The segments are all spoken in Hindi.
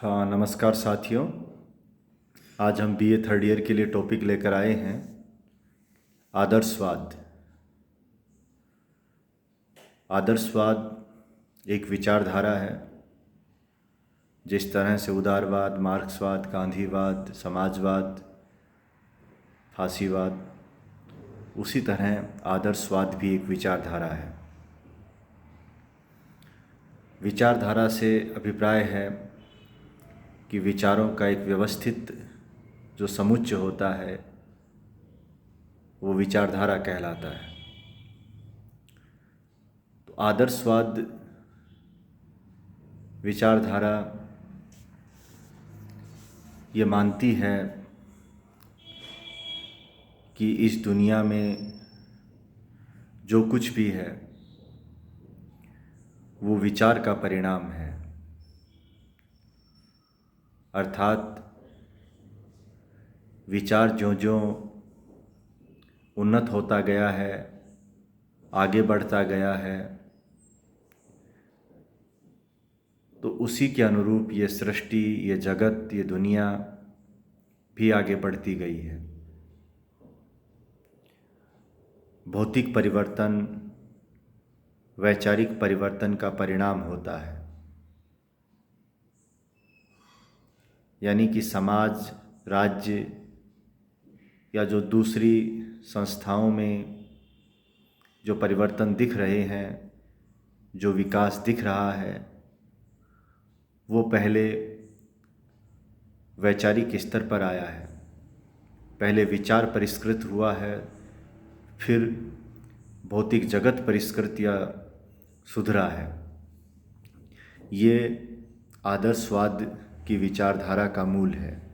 हाँ, नमस्कार साथियों। आज हम बीए थर्ड ईयर के लिए टॉपिक लेकर आए हैं आदर्शवाद। आदर्शवाद एक विचारधारा है। जिस तरह से उदारवाद, मार्क्सवाद, गांधीवाद, समाजवाद, फासीवाद, उसी तरह आदर्शवाद भी एक विचारधारा है। विचारधारा से अभिप्राय है कि विचारों का एक व्यवस्थित जो समुच्चय होता है वो विचारधारा कहलाता है। तो आदर्शवाद विचारधारा ये मानती है कि इस दुनिया में जो कुछ भी है वो विचार का परिणाम है। अर्थात विचार ज्यों ज्यों उन्नत होता गया है, आगे बढ़ता गया है, तो उसी के अनुरूप ये सृष्टि, ये जगत, ये दुनिया भी आगे बढ़ती गई है। भौतिक परिवर्तन वैचारिक परिवर्तन का परिणाम होता है। यानी कि समाज, राज्य या जो दूसरी संस्थाओं में जो परिवर्तन दिख रहे हैं, जो विकास दिख रहा है, वो पहले वैचारिक स्तर पर आया है। पहले विचार परिष्कृत हुआ है, फिर भौतिक जगत परिष्कृत या सुधरा है। ये आदर्शवाद की विचारधारा का मूल है।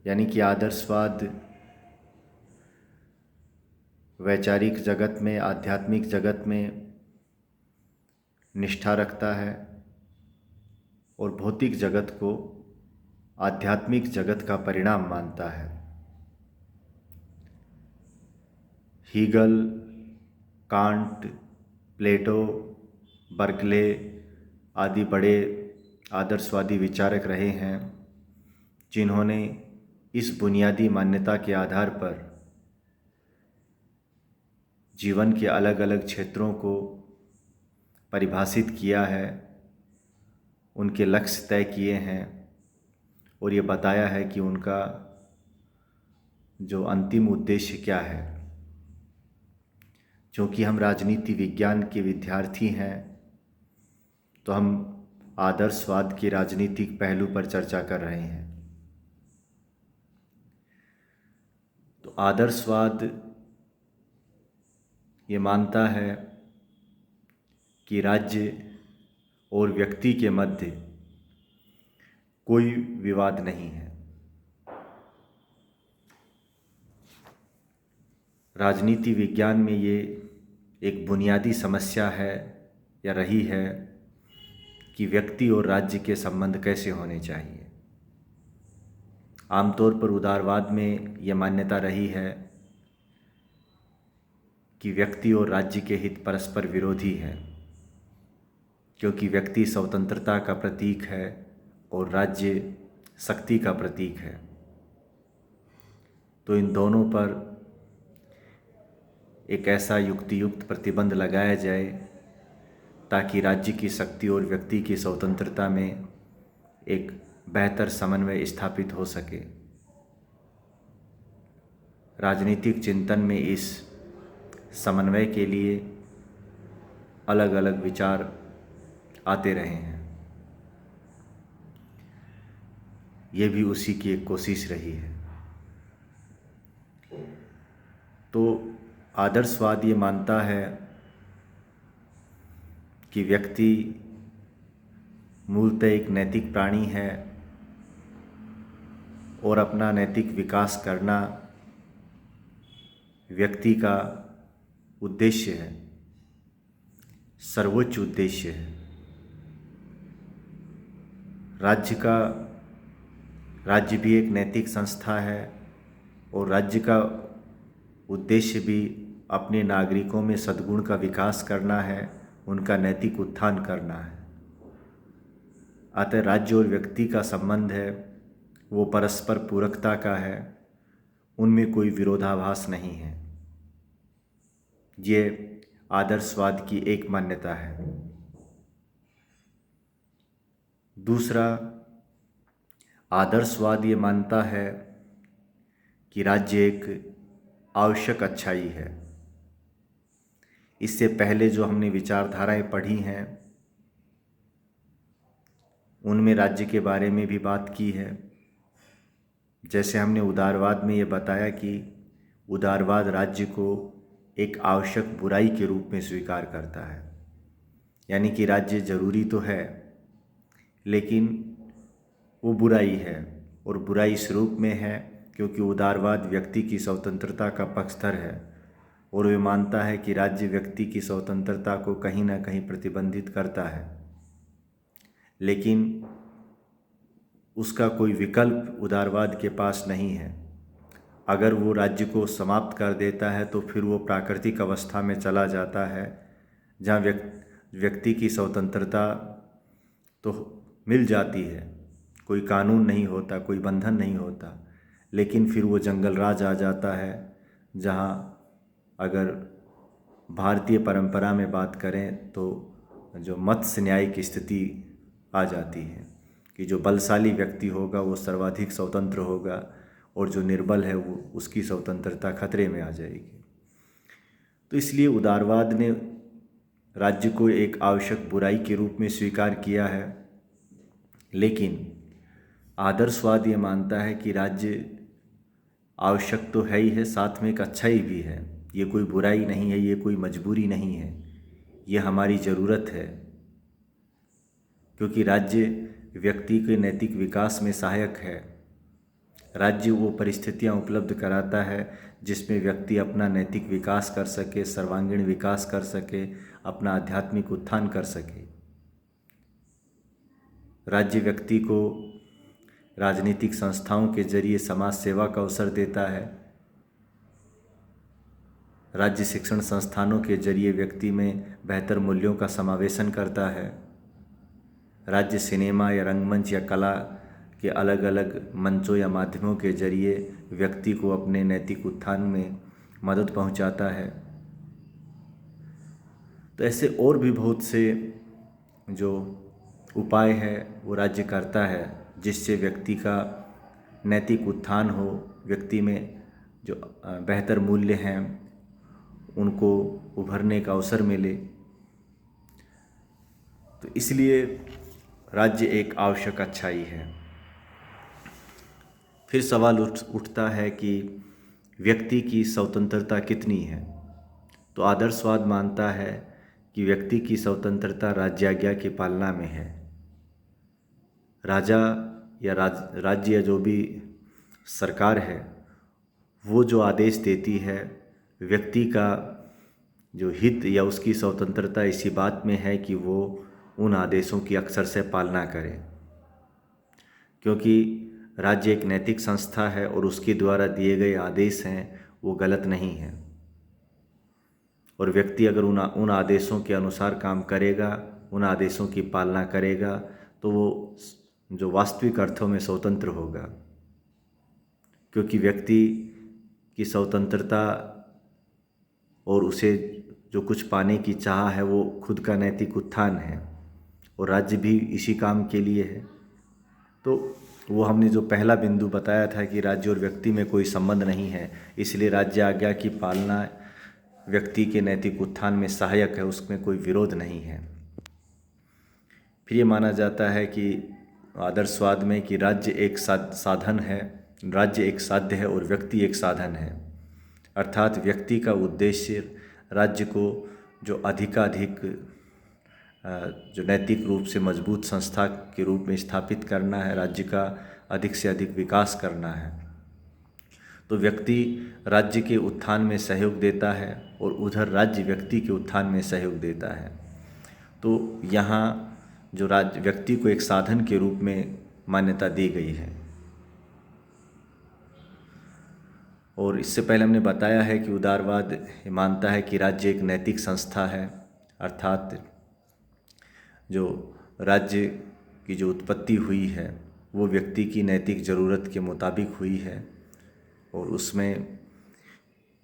यानी कि आदर्शवाद वैचारिक जगत में, आध्यात्मिक जगत में निष्ठा रखता है और भौतिक जगत को आध्यात्मिक जगत का परिणाम मानता है। हीगल, कांट, प्लेटो, बर्कले आदि बड़े आदर्शवादी विचारक रहे हैं, जिन्होंने इस बुनियादी मान्यता के आधार पर जीवन के अलग अलग क्षेत्रों को परिभाषित किया है, उनके लक्ष्य तय किए हैं और ये बताया है कि उनका जो अंतिम उद्देश्य क्या है। क्योंकि हम राजनीति विज्ञान के विद्यार्थी हैं, तो हम आदर्शवाद के राजनीतिक पहलू पर चर्चा कर रहे हैं। तो आदर्शवाद ये मानता है कि राज्य और व्यक्ति के मध्य कोई विवाद नहीं है। राजनीति विज्ञान में ये एक बुनियादी समस्या है या रही है कि व्यक्ति और राज्य के संबंध कैसे होने चाहिए। आमतौर पर उदारवाद में ये मान्यता रही है कि व्यक्ति और राज्य के हित परस्पर विरोधी हैं, क्योंकि व्यक्ति स्वतंत्रता का प्रतीक है और राज्य शक्ति का प्रतीक है। तो इन दोनों पर एक ऐसा युक्तियुक्त प्रतिबंध लगाया जाए ताकि राज्य की शक्ति और व्यक्ति की स्वतंत्रता में एक बेहतर समन्वय स्थापित हो सके। राजनीतिक चिंतन में इस समन्वय के लिए अलग अलग विचार आते रहे हैं। ये भी उसी की एक कोशिश रही है। तो आदर्शवाद ये मानता है कि व्यक्ति मूलतः एक नैतिक प्राणी है और अपना नैतिक विकास करना व्यक्ति का उद्देश्य है, सर्वोच्च उद्देश्य है। राज्य भी एक नैतिक संस्था है और राज्य का उद्देश्य भी अपने नागरिकों में सद्गुण का विकास करना है, उनका नैतिक उत्थान करना है। अतः राज्य और व्यक्ति का संबंध है वो परस्पर पूरकता का है, उनमें कोई विरोधाभास नहीं है। ये आदर्शवाद की एक मान्यता है। दूसरा, आदर्शवाद ये मानता है कि राज्य एक आवश्यक अच्छाई है। इससे पहले जो हमने विचारधाराएं पढ़ी हैं उनमें राज्य के बारे में भी बात की है। जैसे हमने उदारवाद में ये बताया कि उदारवाद राज्य को एक आवश्यक बुराई के रूप में स्वीकार करता है, यानी कि राज्य जरूरी तो है लेकिन वो बुराई है, और बुराई इस रूप में है क्योंकि उदारवाद व्यक्ति की स्वतंत्रता का पक्षधर है और वे मानता है कि राज्य व्यक्ति की स्वतंत्रता को कहीं ना कहीं प्रतिबंधित करता है, लेकिन उसका कोई विकल्प उदारवाद के पास नहीं है। अगर वो राज्य को समाप्त कर देता है तो फिर वो प्राकृतिक अवस्था में चला जाता है जहाँ व्यक्ति की स्वतंत्रता तो मिल जाती है, कोई कानून नहीं होता, कोई बंधन नहीं होता, लेकिन फिर वो जंगल राज आ जाता है जहाँ अगर भारतीय परंपरा में बात करें तो जो मत्स्य न्याय की स्थिति आ जाती है कि जो बलशाली व्यक्ति होगा वो सर्वाधिक स्वतंत्र होगा और जो निर्बल है वो उसकी स्वतंत्रता खतरे में आ जाएगी। तो इसलिए उदारवाद ने राज्य को एक आवश्यक बुराई के रूप में स्वीकार किया है, लेकिन आदर्शवाद ये मानता है कि राज्य आवश्यक तो है ही है, साथ में एक अच्छाई भी है। ये कोई बुराई नहीं है, ये कोई मजबूरी नहीं है, ये हमारी ज़रूरत है, क्योंकि राज्य व्यक्ति के नैतिक विकास में सहायक है। राज्य वो परिस्थितियाँ उपलब्ध कराता है जिसमें व्यक्ति अपना नैतिक विकास कर सके, सर्वांगीण विकास कर सके, अपना आध्यात्मिक उत्थान कर सके। राज्य व्यक्ति को राजनीतिक संस्थाओं के जरिए समाज सेवा का अवसर देता है। राज्य शिक्षण संस्थानों के जरिए व्यक्ति में बेहतर मूल्यों का समावेशन करता है। राज्य सिनेमा या रंगमंच या कला के अलग अलग मंचों या माध्यमों के जरिए व्यक्ति को अपने नैतिक उत्थान में मदद पहुंचाता है। तो ऐसे और भी बहुत से जो उपाय है वो राज्य करता है जिससे व्यक्ति का नैतिक उत्थान हो, व्यक्ति में जो बेहतर मूल्य हैं उनको उभरने का अवसर मिले। तो इसलिए राज्य एक आवश्यक अच्छाई है। फिर सवाल उठता है कि व्यक्ति की स्वतंत्रता कितनी है। तो आदर्शवाद मानता है कि व्यक्ति की स्वतंत्रता राज्याज्ञा की पालना में है। राजा या राज्य या जो भी सरकार है वो जो आदेश देती है, व्यक्ति का जो हित या उसकी स्वतंत्रता इसी बात में है कि वो उन आदेशों की अक्सर से पालना करे, क्योंकि राज्य एक नैतिक संस्था है और उसके द्वारा दिए गए आदेश हैं वो गलत नहीं हैं, और व्यक्ति अगर उन आदेशों के अनुसार काम करेगा, उन आदेशों की पालना करेगा तो वो जो वास्तविक अर्थों में स्वतंत्र होगा, क्योंकि व्यक्ति की स्वतंत्रता और उसे जो कुछ पाने की चाह है वो खुद का नैतिक उत्थान है, और राज्य भी इसी काम के लिए है। तो वो हमने जो पहला बिंदु बताया था कि राज्य और व्यक्ति में कोई संबंध नहीं है, इसलिए राज्य आज्ञा की पालना व्यक्ति के नैतिक उत्थान में सहायक है, उसमें कोई विरोध नहीं है। फिर ये माना जाता है कि आदर्शवाद में कि राज्य एक साधन है, राज्य एक साध्य है और व्यक्ति एक साधन है। अर्थात व्यक्ति का उद्देश्य राज्य को जो अधिकाधिक जो नैतिक रूप से मजबूत संस्था के रूप में स्थापित करना है, राज्य का अधिक से अधिक विकास करना है। तो व्यक्ति राज्य के उत्थान में सहयोग देता है और उधर राज्य व्यक्ति के उत्थान में सहयोग देता है। तो यहाँ जो राज्य व्यक्ति को एक साधन के रूप में मान्यता दी गई है। और इससे पहले हमने बताया है कि उदारवाद मानता है कि राज्य एक नैतिक संस्था है, अर्थात जो राज्य की जो उत्पत्ति हुई है वो व्यक्ति की नैतिक ज़रूरत के मुताबिक हुई है और उसमें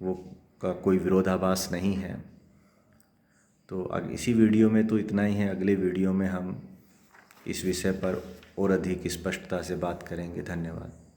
वो का कोई विरोधाभास नहीं है। तो इसी वीडियो में तो इतना ही है। अगले वीडियो में हम इस विषय पर और अधिक स्पष्टता से बात करेंगे। धन्यवाद।